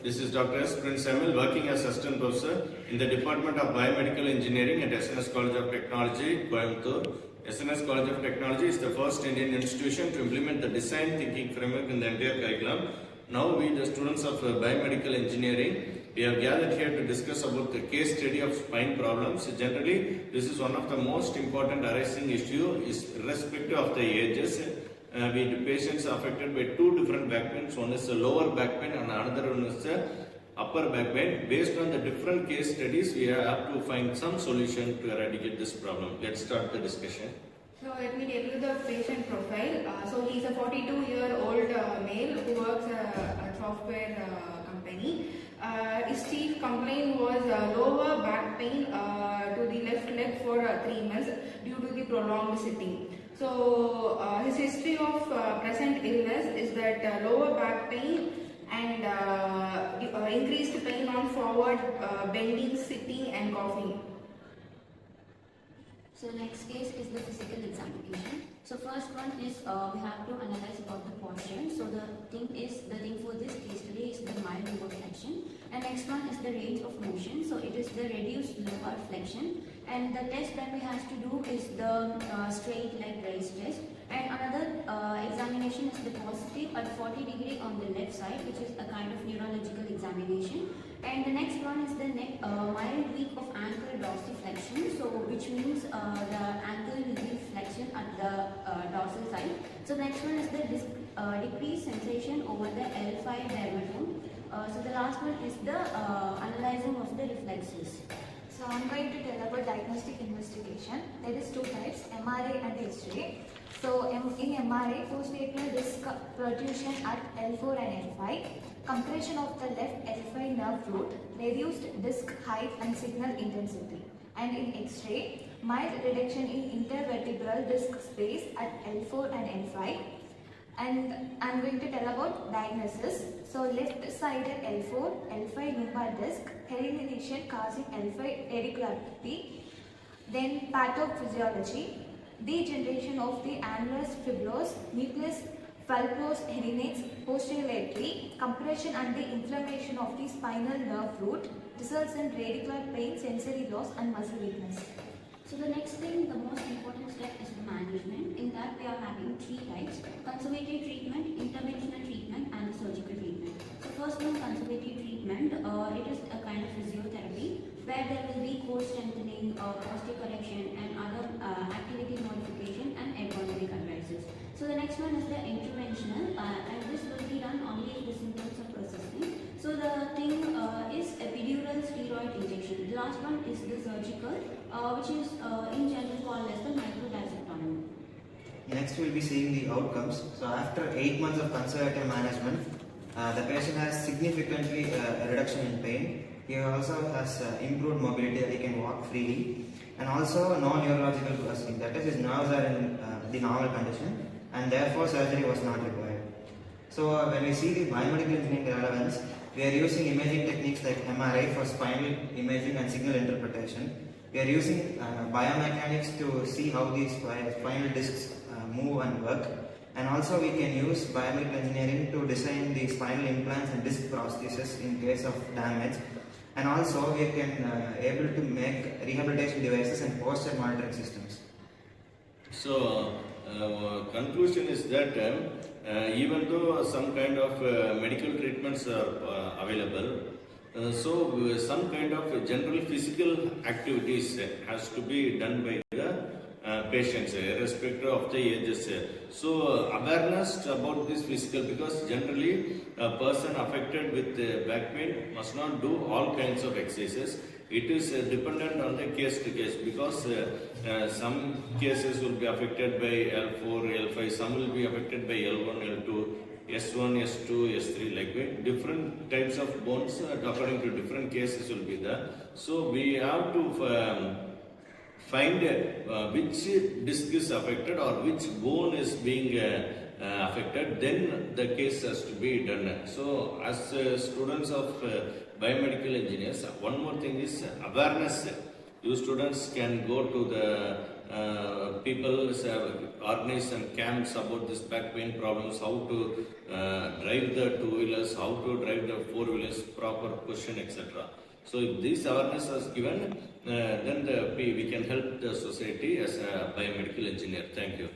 This is Dr. S. Prince Samuel, working as Assistant Professor in the Department of Biomedical Engineering at SNS College of Technology, Coimbatore. SNS College of Technology is the first Indian institution to implement the design thinking framework in the entire curriculum. Now we, the students of biomedical engineering, we have gathered here to discuss about the case study of spine problems. Generally, this is one of the most important arising issue, is irrespective of the ages. With patients affected by two different back pains. One is the lower back pain and another one is the upper back pain. Based on the different case studies, we have to find some solution to eradicate this problem. Let's start the discussion. So let me tell you the patient profile. So he is a 42-year-old male who works at a software company. His chief complaint was lower back pain to the left leg for 3 months due to the prolonged sitting. So his history of present illness is that lower back pain and increased pain on forward bending, sitting and coughing. So next case is the physical examination. So first one is we have to analyze about the posture. So the thing for this case study is the mild lower flexion, and next one is the range of motion. So it is the reduced lumbar flexion, and the test that we have to do is the straight leg raise test. And another examination is the positive at 40 degree on the left side, which is a kind of neurological examination. And the next one is the mild weak of ankle dorsiflexion, so which means the ankle will be flexion at the dorsal side. So the next one is the decreased sensation over the L5 dermatome. So the last one is the analyzing of the reflexes. So I'm going to tell about diagnostic investigation. There is two types, MRI and X-ray. So in MRI, posterior disc protrusion at L4 and L5, compression of the left L5 nerve root, reduced disc height and signal intensity. And in X-ray, mild reduction in intervertebral disc space at L4 and L5. And I'm going to tell about diagnosis. So left-sided L4, L5 lumbar disc, herniation causing L5 radicularity. Then pathophysiology, degeneration of the annulus fibrous nucleus pulpose herniates posteriorly, compression and the inflammation of the spinal nerve root results in radicular pain, sensory loss and muscle weakness. So the next thing, the most important step is the management. In that we are having three types: conservative treatment, interventional treatment and surgical treatment. So first one, conservative treatment, it is a kind of physiotherapy where there will be core strengthening, posture correction and other activity modification and ergonomic advices. So the next one is the interventional, and this will be done only if the symptoms are persisting. So the thing is epidural steroid injection. The last one is the surgical, which is in general called as the microdisectomy. Next we will be seeing the outcomes. So after 8 months of conservative management, the patient has significantly a reduction in pain. He also has improved mobility, that he can walk freely, and also no neurological worsening, that is his nerves are in the normal condition and therefore surgery was not required. So when we see the biomedical engineering relevance, we are using imaging techniques like MRI for spinal imaging and signal interpretation. We are using biomechanics to see how these spinal discs move and work, and also we can use biomedical engineering to design the spinal implants and disc prostheses in case of damage, and also we can able to make rehabilitation devices and posture monitoring systems. So conclusion is that even though some kind of medical treatments are available, so some kind of general physical activities has to be done by the patients irrespective of the ages. So awareness about this physical, because generally a person affected with back pain must not do all kinds of exercises. It is dependent on the case to case, because some cases will be affected by L4, L5, some will be affected by L1, L2, S1, S2, S3, like that. Different types of bones according to different cases will be there. So we have to find which disc is affected or which bone is being affected, then the case has to be done. So as students of biomedical engineers, one more thing is awareness. You students can go to the people organize some camps about this back pain problems, how to drive the two-wheelers, how to drive the four-wheelers, proper position, etc. So if this awareness is given, then we can help the society as a biomedical engineer. Thank you.